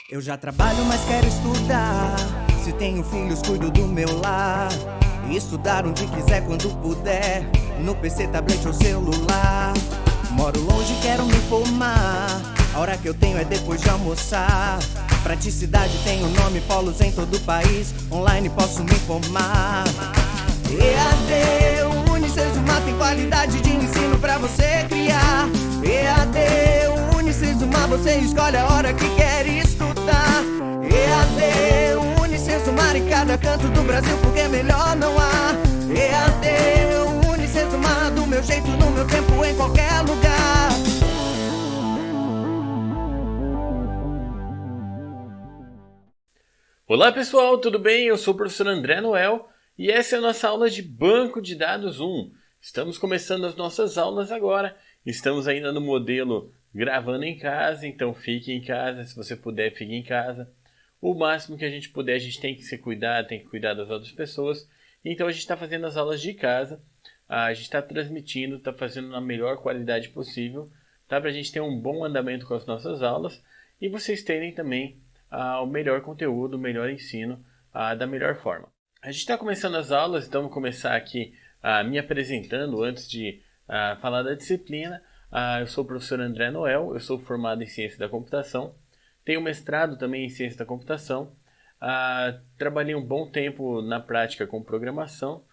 Eu já trabalho, mas quero estudar. Se tenho filhos, cuido do meu lar. E estudar onde quiser, quando puder. No PC, tablet ou celular. Moro longe, quero me formar. A hora que eu tenho é depois de almoçar. Praticidade tem o nome, polos em todo o país. Online posso me formar. EAD, Unicesumar tem qualidade de ensino pra você criar. EAD, Unicesumar, você escolhe a hora que quer estudar. EAD, Unicesumar em cada canto do Brasil, porque melhor não há. EAD, Unicesumar, do meu jeito, no meu tempo, em qualquer lugar. Olá pessoal, tudo bem? Eu sou o professor André Noel e essa é a nossa aula de Banco de Dados 1. Estamos começando as nossas aulas agora, estamos ainda no modelo gravando em casa, então fique em casa, se você puder fique em casa. O máximo que a gente puder, a gente tem que se cuidar, tem que cuidar das outras pessoas. Então a gente está fazendo as aulas de casa, a gente está transmitindo, está fazendo na melhor qualidade possível, tá? Para a gente ter um bom andamento com as nossas aulas e vocês terem também o melhor conteúdo, o melhor ensino da melhor forma. A gente está começando as aulas, então vou começar aqui me apresentando antes de falar da disciplina. Eu sou o professor André Noel, eu sou formado em Ciência da Computação, tenho mestrado também em Ciência da Computação, trabalhei um bom tempo na prática com programação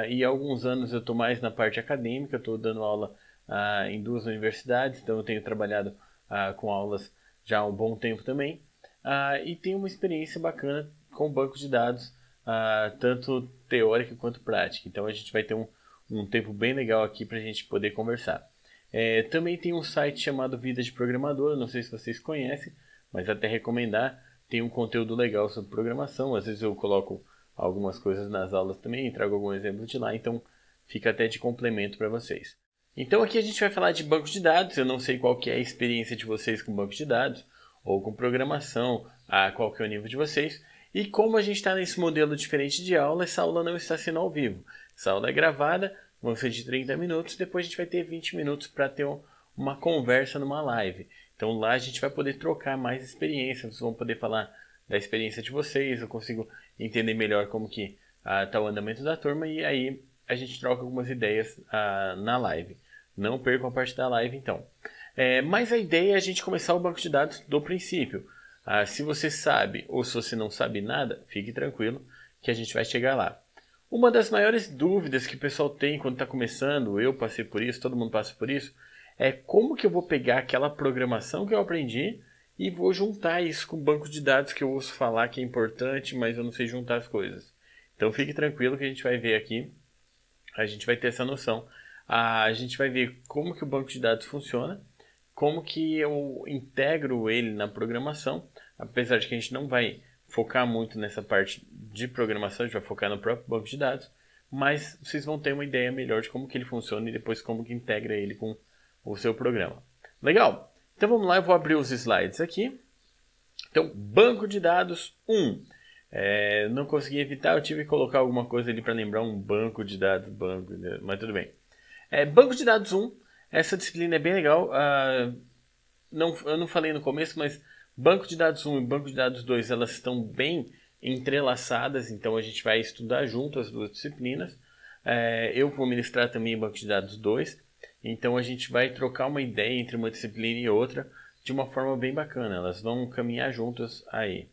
e há alguns anos eu estou mais na parte acadêmica, estou dando aula em duas universidades, então eu tenho trabalhado com aulas já há um bom tempo também. E tenho uma experiência bacana com banco de dados, tanto teórica quanto prática. Então a gente vai ter um tempo bem legal aqui para a gente poder conversar. Também tem um site chamado Vida de Programador, não sei se vocês conhecem, mas até recomendar. Tem um conteúdo legal sobre programação, às vezes eu coloco algumas coisas nas aulas também, trago algum exemplo de lá, então fica até de complemento para vocês. Então aqui a gente vai falar de banco de dados, eu não sei qual que é a experiência de vocês com banco de dados, ou com programação, qual que é o nível de vocês. E como a gente está nesse modelo diferente de aula, essa aula não está sendo ao vivo. Essa aula é gravada, vão ser de 30 minutos, depois a gente vai ter 20 minutos para ter uma conversa numa live. Então lá a gente vai poder trocar mais experiência, vocês vão poder falar da experiência de vocês, eu consigo entender melhor como que está o andamento da turma e aí a gente troca algumas ideias na live. Não percam a parte da live então. Mas a ideia é a gente começar o banco de dados do princípio. Se você sabe ou se você não sabe nada, fique tranquilo que a gente vai chegar lá. Uma das maiores dúvidas que o pessoal tem quando está começando, eu passei por isso, todo mundo passa por isso, é como que eu vou pegar aquela programação que eu aprendi e vou juntar isso com o banco de dados que eu ouço falar que é importante, mas eu não sei juntar as coisas. Então fique tranquilo que a gente vai ver aqui, a gente vai ter essa noção. A gente vai ver como que o banco de dados funciona, como que eu integro ele na programação, apesar de que a gente não vai focar muito nessa parte de programação, a gente vai focar no próprio banco de dados, mas vocês vão ter uma ideia melhor de como que ele funciona e depois como que integra ele com o seu programa. Legal? Então vamos lá, eu vou abrir os slides aqui. Então, banco de dados 1. Não consegui evitar, eu tive que colocar alguma coisa ali para lembrar um banco de dados, mas tudo bem. Banco de dados 1. Essa disciplina é bem legal, eu não falei no começo, mas banco de dados 1 e banco de dados 2 elas estão bem entrelaçadas, então a gente vai estudar junto as duas disciplinas. Eu vou ministrar também banco de dados 2, então a gente vai trocar uma ideia entre uma disciplina e outra de uma forma bem bacana, elas vão caminhar juntas aí.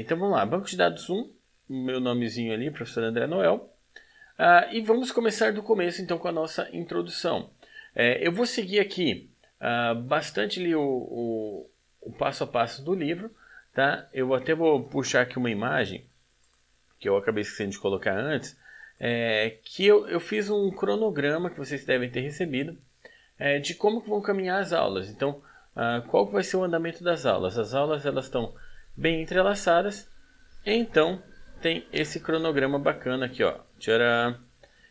Então vamos lá, banco de dados 1, meu nomezinho ali, professor André Noel, e vamos começar do começo então com a nossa introdução. Eu vou seguir aqui bastante ali o passo a passo do livro, tá? Eu até vou puxar aqui uma imagem que eu acabei esquecendo de colocar antes, que eu fiz um cronograma que vocês devem ter recebido de como que vão caminhar as aulas. Então, qual que vai ser o andamento das aulas? As aulas elas estão bem entrelaçadas, então tem esse cronograma bacana aqui, ó. Tcharam!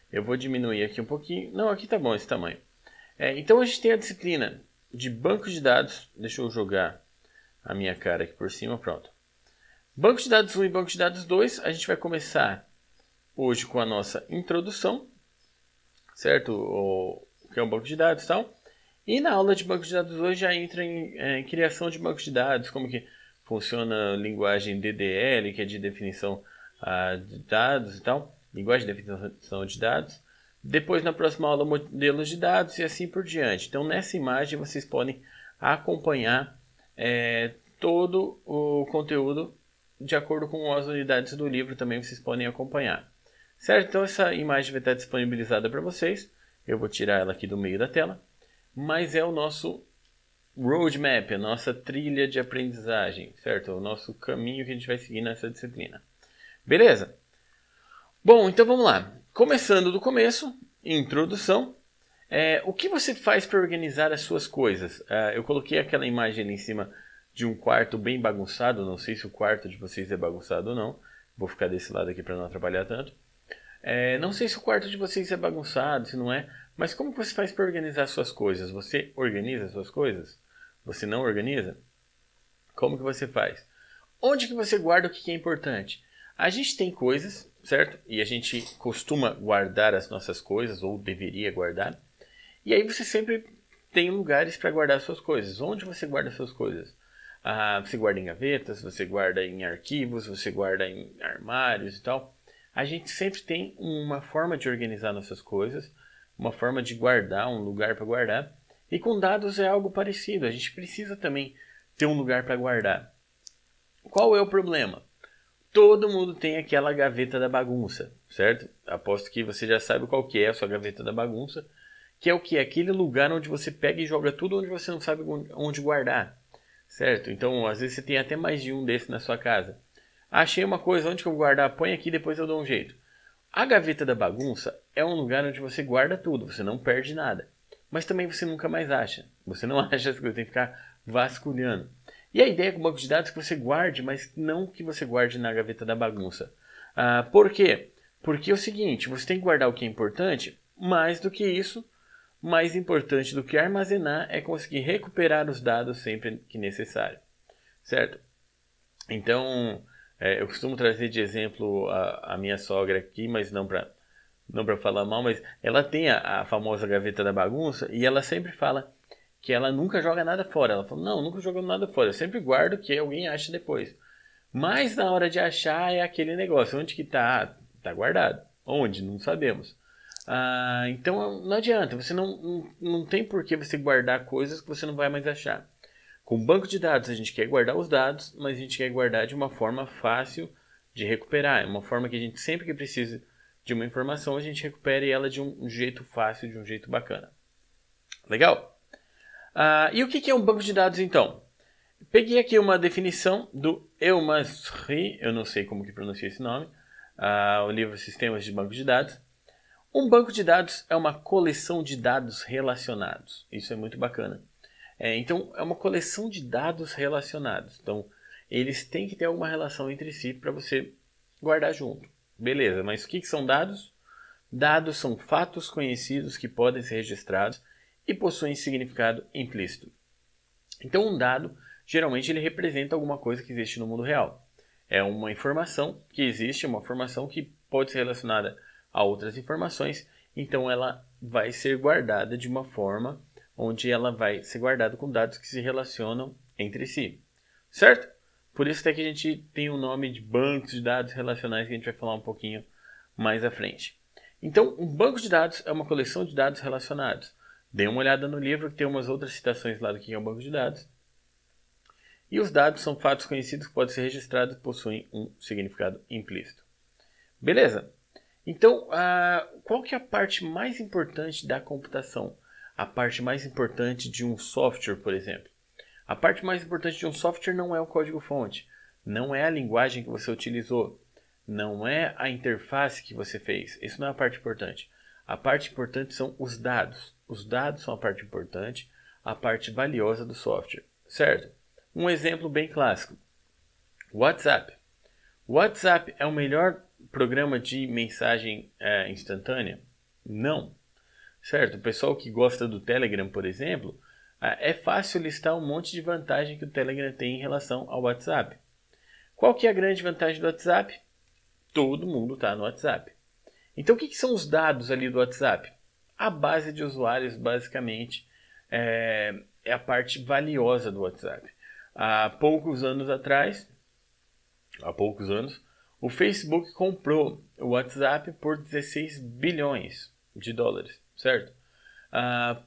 Eu vou diminuir aqui um pouquinho. Não, aqui tá bom esse tamanho. Então a gente tem a disciplina de banco de dados. Deixa eu jogar a minha cara aqui por cima, pronto. Banco de dados 1 e banco de dados 2, a gente vai começar hoje com a nossa introdução, certo? O que é um banco de dados e tal. E na aula de banco de dados hoje já entra em criação de bancos de dados, como que funciona a linguagem DDL, que é de definição de dados e tal, linguagem de definição de dados. Depois, na próxima aula, modelos de dados e assim por diante. Então, nessa imagem, vocês podem acompanhar todo o conteúdo de acordo com as unidades do livro, também vocês podem acompanhar. Certo? Então, essa imagem vai estar disponibilizada para vocês. Eu vou tirar ela aqui do meio da tela. Mas é o nosso roadmap, a nossa trilha de aprendizagem, certo? O nosso caminho que a gente vai seguir nessa disciplina. Beleza? Bom, então vamos lá. Começando do começo, introdução. O que você faz para organizar as suas coisas? Eu coloquei aquela imagem ali em cima de um quarto bem bagunçado. Não sei se o quarto de vocês é bagunçado ou não. Vou ficar desse lado aqui para não atrapalhar tanto. Não sei se o quarto de vocês é bagunçado, se não é. Mas como você faz para organizar as suas coisas? Você organiza as suas coisas? Você não organiza? Como que você faz? Onde que você guarda o que é importante? A gente tem coisas, certo? E a gente costuma guardar as nossas coisas, ou deveria guardar. E aí você sempre tem lugares para guardar as suas coisas. Onde você guarda as suas coisas? Você guarda em gavetas, você guarda em arquivos, você guarda em armários e tal. A gente sempre tem uma forma de organizar nossas coisas, uma forma de guardar, um lugar para guardar. E com dados é algo parecido. A gente precisa também ter um lugar para guardar. Qual é o problema? Todo mundo tem aquela gaveta da bagunça, certo? Aposto que você já sabe qual que é a sua gaveta da bagunça, que é o que? Aquele lugar onde você pega e joga tudo onde você não sabe onde guardar, certo? Então, às vezes você tem até mais de um desses na sua casa. Achei uma coisa, onde que eu vou guardar? Põe aqui, depois eu dou um jeito. A gaveta da bagunça é um lugar onde você guarda tudo, você não perde nada. Mas também você nunca mais acha. Você não acha as coisas, tem que ficar vasculhando. E a ideia com o banco de dados é que você guarde, mas não que você guarde na gaveta da bagunça. Por quê? Porque é o seguinte, você tem que guardar o que é importante, mais do que isso, mais importante do que armazenar é conseguir recuperar os dados sempre que necessário. Certo? Então, eu costumo trazer de exemplo a minha sogra aqui, mas não para falar mal, mas ela tem a famosa gaveta da bagunça e ela sempre fala que ela nunca joga nada fora. Ela fala, não, nunca jogo nada fora, eu sempre guardo que alguém ache depois. Mas na hora de achar é aquele negócio, onde que tá? Tá guardado. Onde? Não sabemos. Então não adianta, você não tem por que você guardar coisas que você não vai mais achar. Com o banco de dados a gente quer guardar os dados, mas a gente quer guardar de uma forma fácil de recuperar. É uma forma que a gente sempre que precisa de uma informação, a gente recupere ela de um jeito fácil, de um jeito bacana. Legal? E o que é um banco de dados, então? Peguei aqui uma definição do Elmasri, eu não sei como que pronuncia esse nome, o livro Sistemas de Banco de Dados. Um banco de dados é uma coleção de dados relacionados. Isso é muito bacana. Então, é uma coleção de dados relacionados. Então, eles têm que ter alguma relação entre si para você guardar junto. Beleza, mas o que são dados? Dados são fatos conhecidos que podem ser registrados e possuem significado implícito. Então, um dado, geralmente, ele representa alguma coisa que existe no mundo real. É uma informação que existe, uma informação que pode ser relacionada a outras informações, então ela vai ser guardada de uma forma onde ela vai ser guardada com dados que se relacionam entre si. Certo? Por isso até que a gente tem o nome de bancos de dados relacionais, que a gente vai falar um pouquinho mais à frente. Então, um banco de dados é uma coleção de dados relacionados. Dê uma olhada no livro, que tem umas outras citações lá do que é um banco de dados. E os dados são fatos conhecidos que podem ser registrados e possuem um significado implícito. Beleza? Então, qual que é a parte mais importante da computação? A parte mais importante de um software, por exemplo. A parte mais importante de um software não é o código-fonte, não é a linguagem que você utilizou, não é a interface que você fez. Isso não é a parte importante. A parte importante são os dados. Os dados são a parte importante, a parte valiosa do software, certo? Um exemplo bem clássico. WhatsApp. WhatsApp é o melhor programa de mensagem instantânea? Não. Certo? O pessoal que gosta do Telegram, por exemplo, é fácil listar um monte de vantagem que o Telegram tem em relação ao WhatsApp. Qual que é a grande vantagem do WhatsApp? Todo mundo está no WhatsApp. Então, o que são os dados ali do WhatsApp? A base de usuários, basicamente, é a parte valiosa do WhatsApp. há poucos anos, o Facebook comprou o WhatsApp por 16 bilhões de dólares, certo?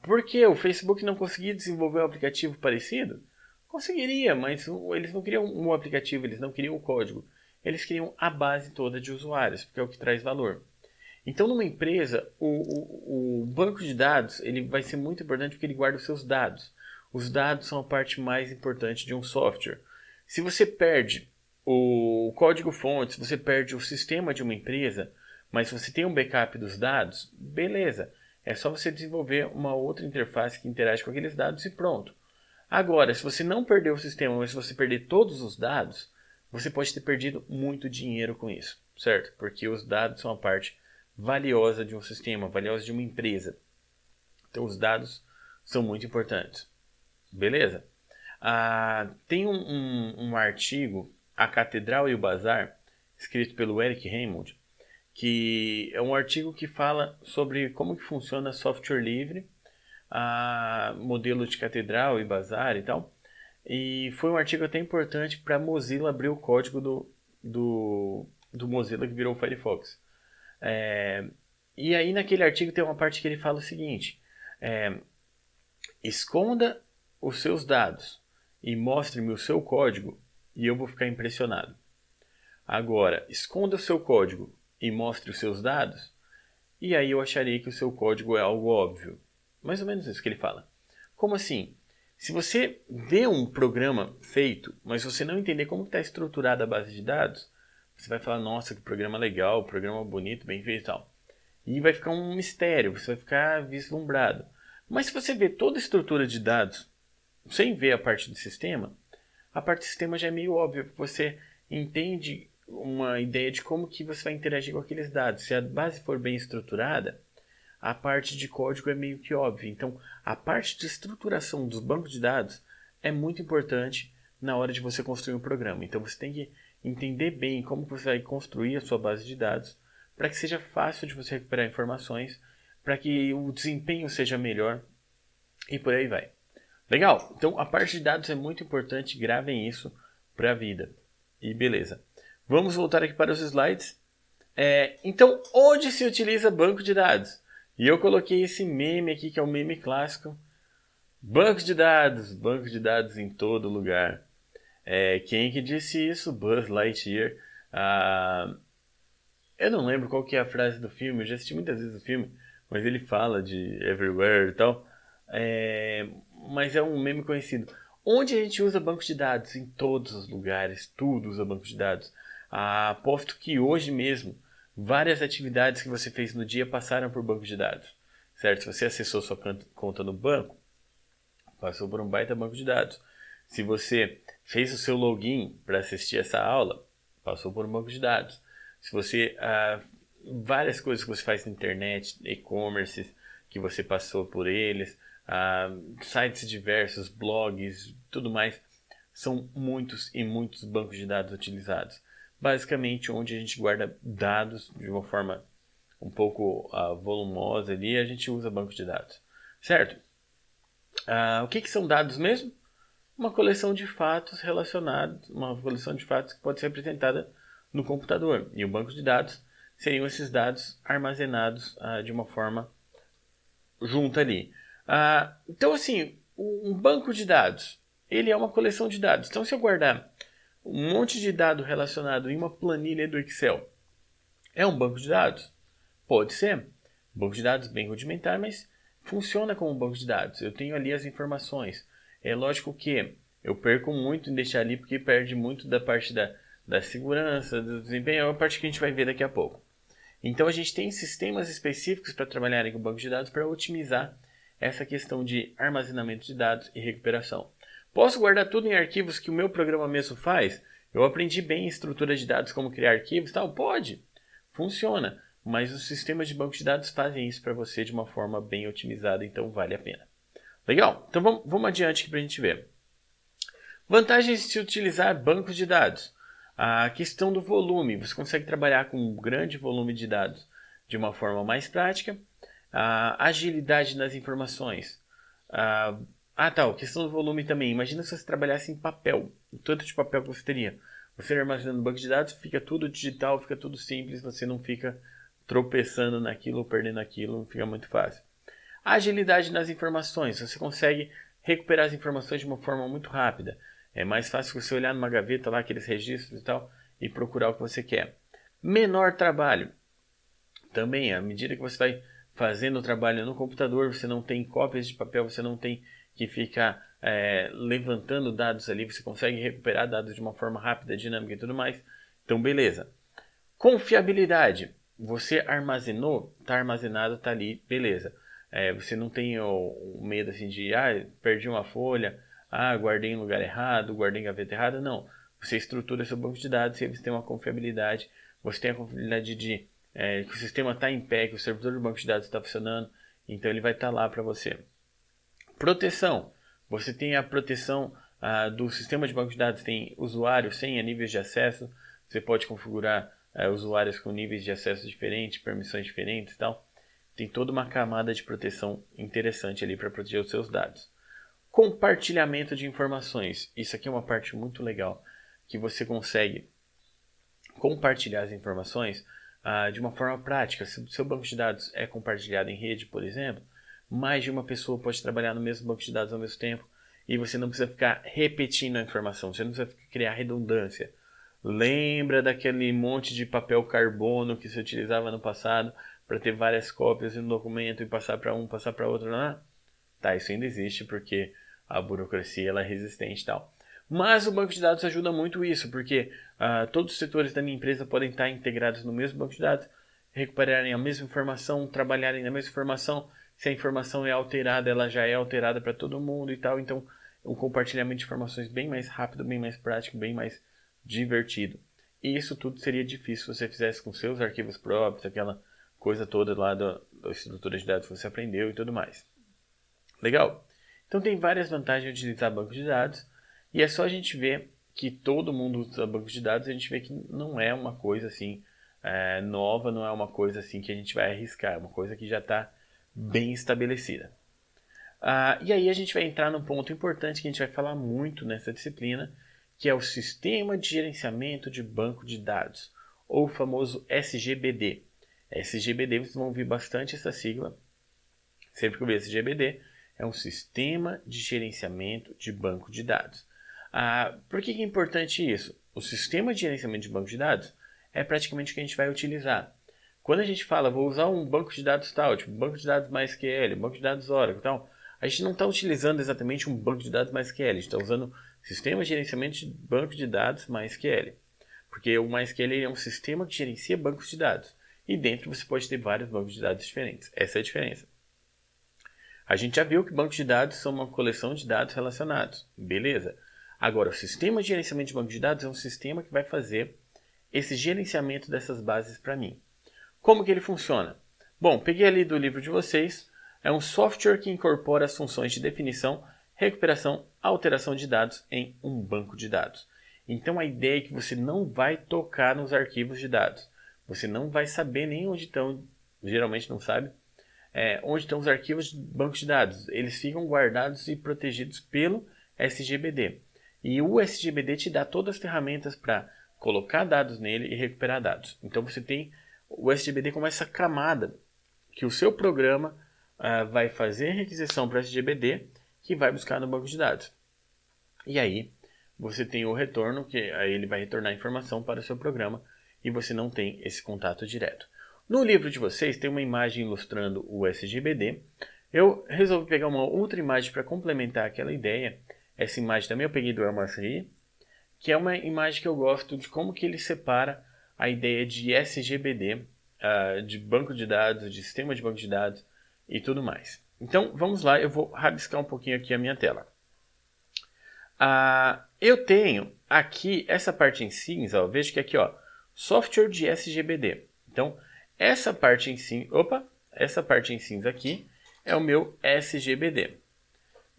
Por que o Facebook não conseguia desenvolver um aplicativo parecido? Conseguiria, mas eles não queriam um aplicativo, eles não queriam o código. Eles queriam a base toda de usuários, porque é o que traz valor. Então, numa empresa, o banco de dados ele vai ser muito importante porque ele guarda os seus dados. Os dados são a parte mais importante de um software. Se você perde o código-fonte, se você perde o sistema de uma empresa, mas você tem um backup dos dados, beleza. É só você desenvolver uma outra interface que interage com aqueles dados e pronto. Agora, se você não perder o sistema, mas se você perder todos os dados, você pode ter perdido muito dinheiro com isso, certo? Porque os dados são a parte valiosa de um sistema, valiosa de uma empresa. Então, os dados são muito importantes. Beleza? Tem um artigo, A Catedral e o Bazar, escrito pelo Eric Raymond, que é um artigo que fala sobre como que funciona software livre, modelo de catedral e bazar e tal. E foi um artigo até importante para a Mozilla abrir o código do Mozilla que virou o Firefox. E aí naquele artigo tem uma parte que ele fala o seguinte: esconda os seus dados e mostre-me o seu código e eu vou ficar impressionado. Agora, esconda o seu código e mostre os seus dados e aí eu acharia que o seu código é algo óbvio. Mais ou menos isso que ele fala. Como assim? Se você vê um programa feito, mas você não entender como está estruturada a base de dados, você vai falar, nossa, que programa legal, programa bonito, bem feito e tal. E vai ficar um mistério, você vai ficar vislumbrado. Mas se você vê toda a estrutura de dados, sem ver a parte do sistema, a parte do sistema já é meio óbvia. Você entende uma ideia de como que você vai interagir com aqueles dados. Se a base for bem estruturada, a parte de código é meio que óbvia. Então, a parte de estruturação dos bancos de dados é muito importante na hora de você construir um programa. Então, você tem que entender bem como você vai construir a sua base de dados para que seja fácil de você recuperar informações, para que o desempenho seja melhor e por aí vai. Legal? Então, a parte de dados é muito importante. Gravem isso para a vida. E beleza. Vamos voltar aqui para os slides. Então, onde se utiliza banco de dados? E eu coloquei esse meme aqui, que é um meme clássico. Banco de dados em todo lugar. Quem que disse isso? Buzz Lightyear. Eu não lembro qual que é a frase do filme, eu já assisti muitas vezes o filme, mas ele fala de everywhere e tal. Mas é um meme conhecido. Onde a gente usa banco de dados? Em todos os lugares, tudo usa banco de dados. Aposto que hoje mesmo várias atividades que você fez no dia passaram por banco de dados, certo? Se você acessou sua conta no banco, passou por um baita banco de dados. Se você fez o seu login para assistir essa aula, passou por um banco de dados. Se você várias coisas que você faz na internet, e-commerce, que você passou por eles, sites diversos, blogs, tudo mais, são muitos e muitos bancos de dados utilizados. Basicamente, onde a gente guarda dados de uma forma um pouco volumosa ali, a gente usa banco de dados, certo? O que são dados mesmo? Uma coleção de fatos relacionados, uma coleção de fatos que pode ser apresentada no computador. E o banco de dados seriam esses dados armazenados de uma forma junta ali. Então, assim, um banco de dados, ele é uma coleção de dados. Então, se eu guardar um monte de dado relacionado em uma planilha do Excel, é um banco de dados? Pode ser. Banco de dados bem rudimentar, mas funciona como um banco de dados. Eu tenho ali as informações. É lógico que eu perco muito em deixar ali, porque perde muito da parte da segurança, do desempenho, é uma parte que a gente vai ver daqui a pouco. Então a gente tem sistemas específicos para trabalhar com o banco de dados para otimizar essa questão de armazenamento de dados e recuperação. Posso guardar tudo em arquivos que o meu programa mesmo faz? Eu aprendi bem estrutura de dados, como criar arquivos e tal? Pode, funciona. Mas os sistemas de banco de dados fazem isso para você de uma forma bem otimizada, então vale a pena. Legal? Então vamos adiante aqui para a gente ver. Vantagens de se utilizar bancos de dados. A questão do volume. Você consegue trabalhar com um grande volume de dados de uma forma mais prática. A agilidade nas informações. Ah, tá, a questão do volume também. Imagina se você trabalhasse em papel, o tanto de papel que você teria. Você armazenando no banco de dados, fica tudo digital, fica tudo simples, você não fica tropeçando naquilo ou perdendo aquilo, fica muito fácil. Agilidade nas informações, você consegue recuperar as informações de uma forma muito rápida. É mais fácil você olhar numa gaveta lá, aqueles registros e tal, e procurar o que você quer. Menor trabalho. Também, à medida que você vai fazendo o trabalho no computador, você não tem cópias de papel, você não tem que ficar levantando dados ali, você consegue recuperar dados de uma forma rápida, dinâmica e tudo mais. Então, beleza. Confiabilidade. Você armazenou, está armazenado, está ali, beleza. Você não tem o medo assim de, perdi uma folha, guardei em lugar errado, guardei em gaveta errada. Não. Você estrutura seu banco de dados e você tem uma confiabilidade. Você tem a confiabilidade de que o sistema está em pé, que o servidor do banco de dados está funcionando. Então ele vai estar lá para você. Proteção. Você tem a proteção do sistema de banco de dados. Tem usuário, senha, níveis de acesso. Você pode configurar usuários com níveis de acesso diferentes, permissões diferentes e tal. Tem toda uma camada de proteção interessante ali para proteger os seus dados. Compartilhamento de informações. Isso aqui é uma parte muito legal, que você consegue compartilhar as informações de uma forma prática. Se o seu banco de dados é compartilhado em rede, por exemplo, mais de uma pessoa pode trabalhar no mesmo banco de dados ao mesmo tempo e você não precisa ficar repetindo a informação, você não precisa criar redundância. Lembra daquele monte de papel carbono que se utilizava no passado para ter várias cópias em um documento e passar para um, passar para outro? Não? Tá, isso ainda existe porque a burocracia ela é resistente e tal. Mas o banco de dados ajuda muito isso, porque todos os setores da minha empresa podem estar integrados no mesmo banco de dados, recuperarem a mesma informação, trabalharem na mesma informação. Se a informação é alterada, ela já é alterada para todo mundo e tal. Então, um compartilhamento de informações bem mais rápido, bem mais prático, bem mais divertido. E isso tudo seria difícil se você fizesse com seus arquivos próprios, aquela coisa toda lá da estrutura de dados que você aprendeu e tudo mais. Legal? Então, tem várias vantagens de utilizar banco de dados. E é só a gente ver que todo mundo usa banco de dados, a gente vê que não é uma coisa assim nova, não é uma coisa assim que a gente vai arriscar, é uma coisa que já está bem estabelecida. E aí a gente vai entrar num ponto importante que a gente vai falar muito nessa disciplina, que é o Sistema de Gerenciamento de Banco de Dados, ou o famoso SGBD. SGBD, vocês vão ouvir bastante essa sigla, sempre que eu ver SGBD, é um Sistema de Gerenciamento de Banco de Dados. Por que é importante isso? O Sistema de Gerenciamento de Banco de Dados é praticamente o que a gente vai utilizar. Quando a gente fala, vou usar um banco de dados tal, tipo banco de dados MySQL, banco de dados Oracle e tal, a gente não está utilizando exatamente um banco de dados MySQL, a gente está usando Sistema de Gerenciamento de Banco de Dados MySQL. Porque o MySQL é um sistema que gerencia bancos de dados. E dentro você pode ter vários bancos de dados diferentes. Essa é a diferença. A gente já viu que bancos de dados são uma coleção de dados relacionados. Beleza. Agora, o Sistema de Gerenciamento de Banco de Dados é um sistema que vai fazer esse gerenciamento dessas bases para mim. Como que ele funciona? Bom, peguei ali do livro de vocês. É um software que incorpora as funções de definição, recuperação, alteração de dados em um banco de dados. Então a ideia é que você não vai tocar nos arquivos de dados. Você não vai saber nem onde estão, geralmente não sabe, onde estão os arquivos de banco de dados. Eles ficam guardados e protegidos pelo SGBD. E o SGBD te dá todas as ferramentas para colocar dados nele e recuperar dados. Então você tem o SGBD como essa camada que o seu programa vai fazer requisição para o SGBD que vai buscar no banco de dados. E aí você tem o retorno, que aí ele vai retornar informação para o seu programa e você não tem esse contato direto. No livro de vocês tem uma imagem ilustrando o SGBD. Eu resolvi pegar uma outra imagem para complementar aquela ideia. Essa imagem também eu peguei do Elmas Rie, que é uma imagem que eu gosto de como que ele separa a ideia de SGBD, de banco de dados, de sistema de banco de dados e tudo mais. Então vamos lá, eu vou rabiscar um pouquinho aqui a minha tela. Eu tenho aqui essa parte em cinza, ó, veja que aqui, ó, software de SGBD. Então essa parte em cinza aqui é o meu SGBD.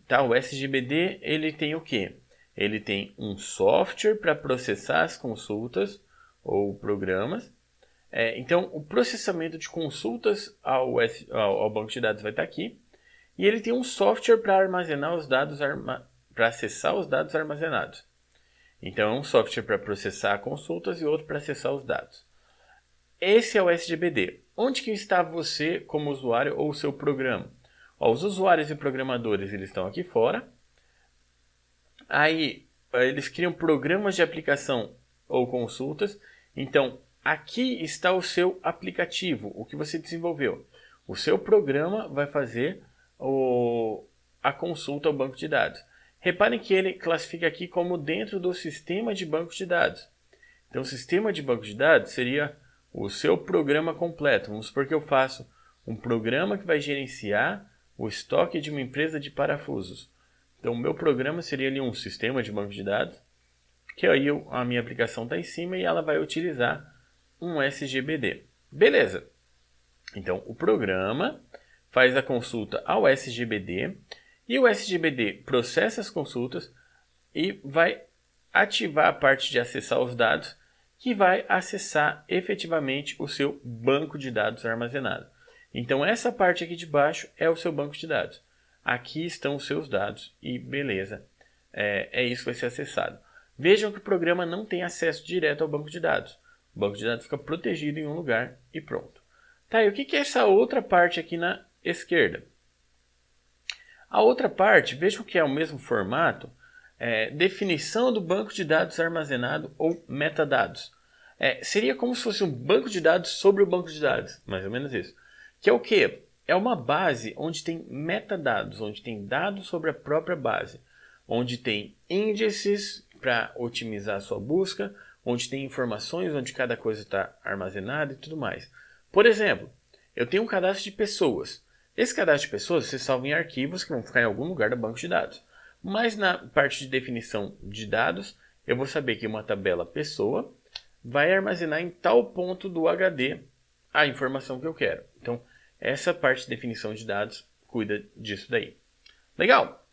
Tá? O SGBD ele tem o quê? Ele tem um software para processar as consultas ou programas. Então, o processamento de consultas ao banco de dados vai estar aqui. e ele tem um software para armazenar os dados, para acessar os dados armazenados. Então, é um software para processar consultas e outro para acessar os dados. Esse é o SGBD. Onde que está você como usuário ou o seu programa? Os usuários e programadores eles estão aqui fora. Aí, eles criam programas de aplicação ou consultas. Então, aqui está o seu aplicativo, o que você desenvolveu. O seu programa vai fazer a consulta ao banco de dados. Reparem que ele classifica aqui como dentro do sistema de banco de dados. Então, o sistema de banco de dados seria o seu programa completo. Vamos supor que eu faço um programa que vai gerenciar o estoque de uma empresa de parafusos. Então, o meu programa seria ali um sistema de banco de dados, que aí a minha aplicação está em cima e ela vai utilizar um SGBD. Beleza. Então, o programa faz a consulta ao SGBD e o SGBD processa as consultas e vai ativar a parte de acessar os dados, que vai acessar efetivamente o seu banco de dados armazenado. Então, essa parte aqui de baixo é o seu banco de dados. Aqui estão os seus dados e beleza, é isso que vai ser acessado. Vejam que o programa não tem acesso direto ao banco de dados. O banco de dados fica protegido em um lugar e pronto. Tá, e o que é essa outra parte aqui na esquerda? A outra parte, vejam que é o mesmo formato, definição do banco de dados armazenado ou metadados. Seria como se fosse um banco de dados sobre o banco de dados, mais ou menos isso. Que é o quê? É uma base onde tem metadados, onde tem dados sobre a própria base, onde tem índices para otimizar a sua busca, onde tem informações onde cada coisa está armazenada e tudo mais. Por exemplo, eu tenho um cadastro de pessoas. Esse cadastro de pessoas você salva em arquivos que vão ficar em algum lugar do banco de dados. Mas na parte de definição de dados, eu vou saber que uma tabela pessoa vai armazenar em tal ponto do HD a informação que eu quero. Então, essa parte de definição de dados cuida disso daí. Legal?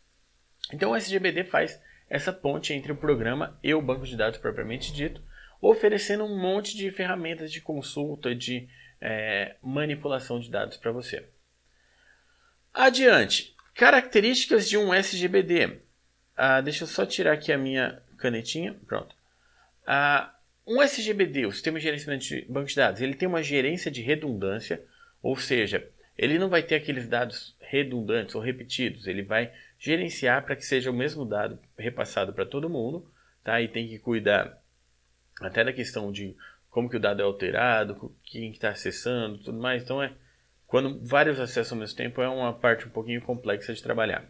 Então, o SGBD faz essa ponte entre o programa e o banco de dados propriamente dito, oferecendo um monte de ferramentas de consulta, de manipulação de dados para você. Adiante. Características de um SGBD. Deixa eu só tirar aqui a minha canetinha. Pronto. Um SGBD, o Sistema de Gerenciamento de Banco de Dados, ele tem uma gerência de redundância, ou seja, ele não vai ter aqueles dados redundantes ou repetidos, ele vai gerenciar para que seja o mesmo dado repassado para todo mundo, tá? E tem que cuidar até da questão de como que o dado é alterado, quem está acessando, tudo mais. Então, quando vários acessam ao mesmo tempo, é uma parte um pouquinho complexa de trabalhar.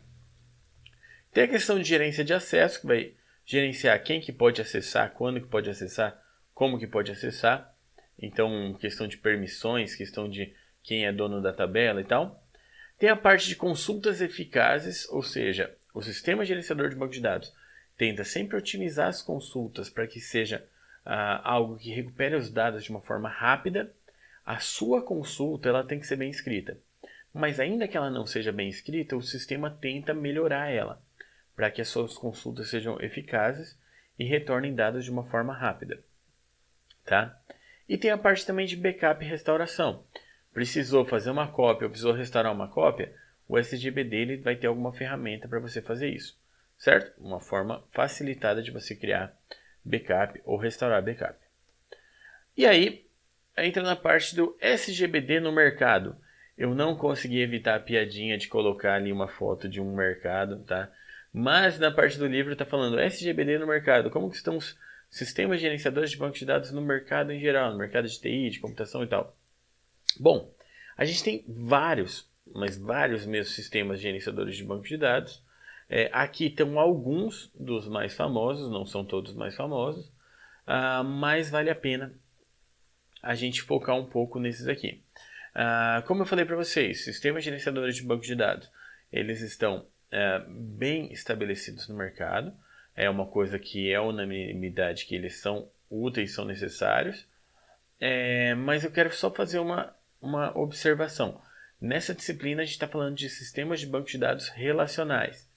Tem a questão de gerência de acesso, que vai gerenciar quem que pode acessar, quando que pode acessar, como que pode acessar. Então, questão de permissões, questão de quem é dono da tabela e tal. Tem a parte de consultas eficazes, ou seja, o sistema gerenciador de banco de dados tenta sempre otimizar as consultas para que seja algo que recupere os dados de uma forma rápida. A sua consulta ela tem que ser bem escrita, mas ainda que ela não seja bem escrita, o sistema tenta melhorar ela para que as suas consultas sejam eficazes e retornem dados de uma forma rápida. Tá? E tem a parte também de backup e restauração. Precisou fazer uma cópia ou precisou restaurar uma cópia, o SGBD ele vai ter alguma ferramenta para você fazer isso, certo? Uma forma facilitada de você criar backup ou restaurar backup. E aí, entra na parte do SGBD no mercado. Eu não consegui evitar a piadinha de colocar ali uma foto de um mercado, tá? Mas na parte do livro está falando SGBD no mercado. Como que estão os sistemas gerenciadores de banco de dados no mercado em geral, no mercado de TI, de computação e tal? Bom, a gente tem vários mesmo sistemas gerenciadores de banco de dados. Aqui estão alguns dos mais famosos, não são todos mais famosos, mas vale a pena a gente focar um pouco nesses aqui. Como eu falei para vocês, sistemas gerenciadores de banco de dados, eles estão bem estabelecidos no mercado. É uma coisa que é unanimidade que eles são úteis, são necessários. Mas eu quero só fazer uma observação. Nessa disciplina a gente está falando de sistemas de banco de dados relacionais.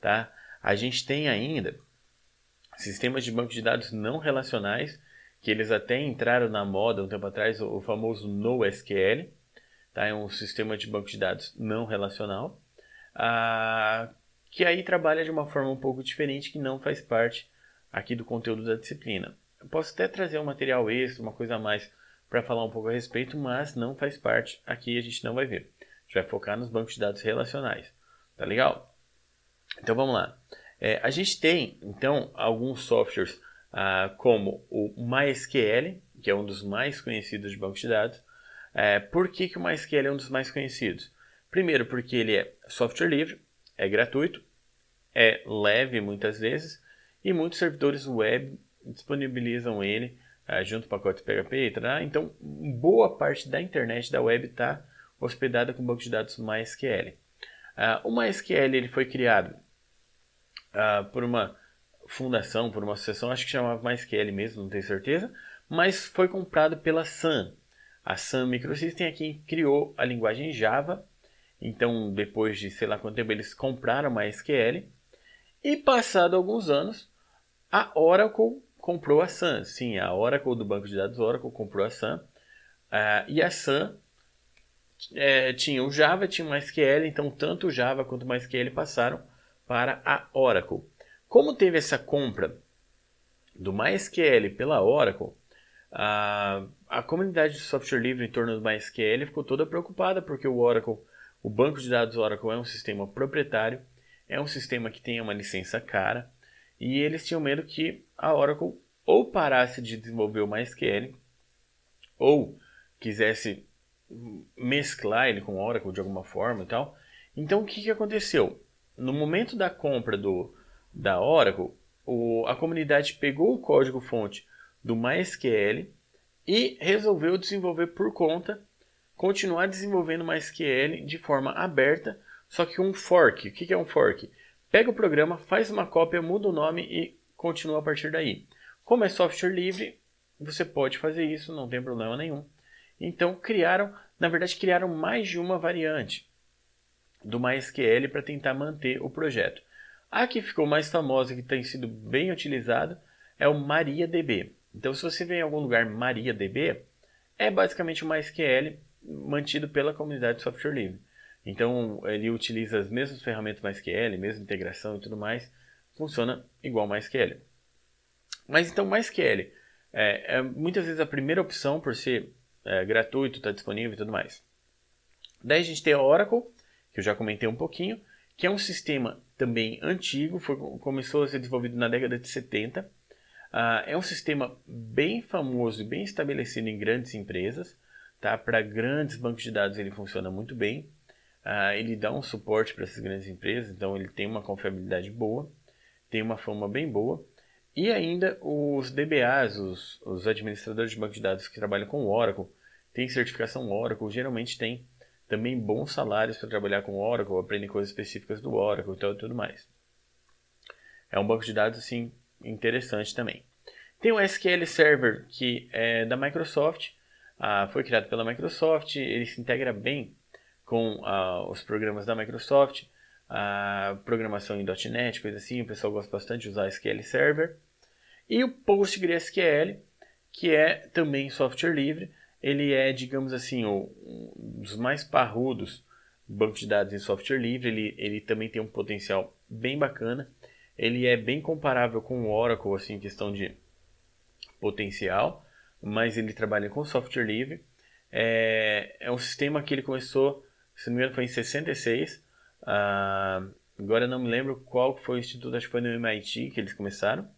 Tá? A gente tem ainda sistemas de banco de dados não relacionais, que eles até entraram na moda um tempo atrás, o famoso NoSQL. Tá? É um sistema de banco de dados não relacional. que aí trabalha de uma forma um pouco diferente, que não faz parte aqui do conteúdo da disciplina. Eu posso até trazer um material extra, uma coisa a mais para falar um pouco a respeito, mas não faz parte aqui, a gente não vai ver. A gente vai focar nos bancos de dados relacionais. Tá legal? Então vamos lá. A gente tem, então, alguns softwares como o MySQL, que é um dos mais conhecidos de bancos de dados. Por que o MySQL é um dos mais conhecidos? Primeiro, porque ele é software livre, é gratuito, é leve muitas vezes, e muitos servidores web disponibilizam ele junto com pacotes PHP, tá? Então, boa parte da internet da web está hospedada com o banco de dados MySQL. O MySQL ele foi criado por uma fundação, por uma associação, acho que chamava MySQL mesmo, não tenho certeza, mas foi comprado pela Sun. A Sun Microsystem é quem criou a linguagem Java. Então, depois de sei lá quanto tempo, eles compraram MySQL. E passado alguns anos, a Oracle comprou a Sun. Sim, a Oracle do banco de dados Oracle comprou a Sun. E a Sun tinha o Java, tinha o MySQL. Então, tanto o Java quanto o MySQL passaram para a Oracle. Como teve essa compra do MySQL pela Oracle, a comunidade de software livre em torno do MySQL ficou toda preocupada, porque o banco de dados Oracle é um sistema proprietário, é um sistema que tem uma licença cara, e eles tinham medo que a Oracle ou parasse de desenvolver o MySQL, ou quisesse mesclar ele com o Oracle de alguma forma e tal. Então o que aconteceu? No momento da compra da Oracle, a comunidade pegou o código-fonte do MySQL e resolveu desenvolver por conta, continuar desenvolvendo MySQL de forma aberta, só que um fork. O que é um fork? Pega o programa, faz uma cópia, muda o nome e continua a partir daí. Como é software livre, você pode fazer isso, não tem problema nenhum. Então criaram mais de uma variante do MySQL para tentar manter o projeto. A que ficou mais famosa, que tem sido bem utilizada, é o MariaDB. Então, se você vê em algum lugar MariaDB, é basicamente o MySQL mantido pela comunidade de software livre. Então, ele utiliza as mesmas ferramentas MySQL, mesma integração e tudo mais, funciona igual MySQL. Mas então, MySQL é muitas vezes a primeira opção por ser gratuito, está disponível e tudo mais. Daí a gente tem a Oracle, que eu já comentei um pouquinho, que é um sistema também antigo, começou a ser desenvolvido na década de 70. É um sistema bem famoso e bem estabelecido em grandes empresas. Tá? Para grandes bancos de dados ele funciona muito bem. Ele dá um suporte para essas grandes empresas, então ele tem uma confiabilidade boa, tem uma fama bem boa. E ainda os DBAs, os administradores de banco de dados que trabalham com o Oracle, têm certificação Oracle, geralmente tem também bons salários para trabalhar com o Oracle, aprendem coisas específicas do Oracle e tudo mais. É um banco de dados assim, interessante também. Tem o SQL Server, que é da Microsoft, foi criado pela Microsoft, ele se integra bem com os programas da Microsoft, programação em .NET, coisa assim, o pessoal gosta bastante de usar SQL Server. E o PostgreSQL, que é também software livre, ele é, digamos assim, um dos mais parrudos bancos de dados em software livre, ele também tem um potencial bem bacana, ele é bem comparável com o Oracle, assim, em questão de potencial, mas ele trabalha com software livre. É um sistema que ele começou, se não me engano, foi em 66. Agora eu não me lembro qual foi o instituto, acho que foi no MIT que eles começaram.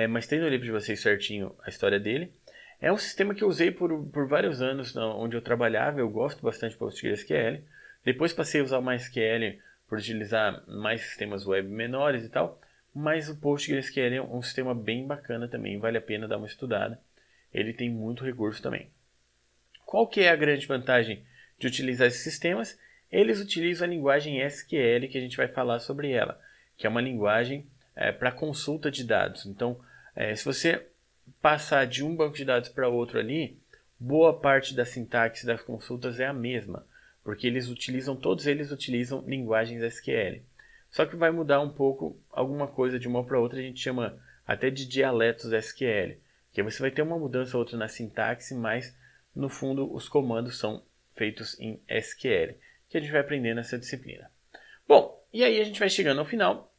Mas tem no livro de vocês certinho a história dele. É um sistema que eu usei por vários anos onde eu trabalhava, eu gosto bastante de PostgreSQL. Depois passei a usar o MySQL por utilizar mais sistemas web menores e tal, mas o PostgreSQL é um sistema bem bacana também, vale a pena dar uma estudada. Ele tem muito recurso também. Qual que é a grande vantagem de utilizar esses sistemas? Eles utilizam a linguagem SQL, que a gente vai falar sobre ela, que é uma linguagem para consulta de dados. Então, se você passar de um banco de dados para outro ali, boa parte da sintaxe das consultas é a mesma, porque todos eles utilizam linguagens SQL. Só que vai mudar um pouco alguma coisa de uma para outra, a gente chama até de dialetos SQL, que você vai ter uma mudança ou outra na sintaxe, mas no fundo os comandos são feitos em SQL, que a gente vai aprender nessa disciplina. Bom, e aí a gente vai chegando ao final.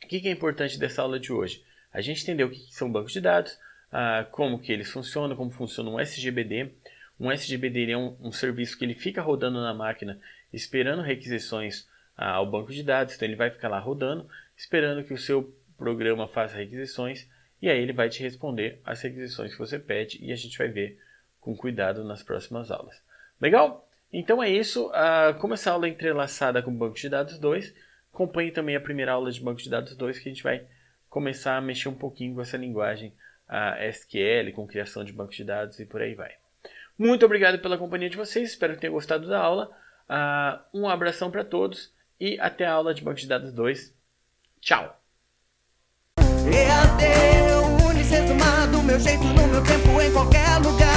O que é importante dessa aula de hoje? A gente entendeu o que são bancos de dados, como que eles funcionam, como funciona um SGBD. Um SGBD é um serviço que ele fica rodando na máquina, esperando requisições ao banco de dados. Então ele vai ficar lá rodando, esperando que o seu programa faça requisições, e aí ele vai te responder as requisições que você pede, e a gente vai ver com cuidado nas próximas aulas. Legal? Então é isso. Como essa aula é entrelaçada com o Banco de Dados 2, acompanhe também a primeira aula de Banco de Dados 2, que a gente vai começar a mexer um pouquinho com essa linguagem SQL, com criação de bancos de dados e por aí vai. Muito obrigado pela companhia de vocês, espero que tenham gostado da aula. Um abração para todos e até a aula de Banco de Dados 2. Tchau! EAD, Unicesumar, do meu jeito, no meu tempo, em qualquer lugar.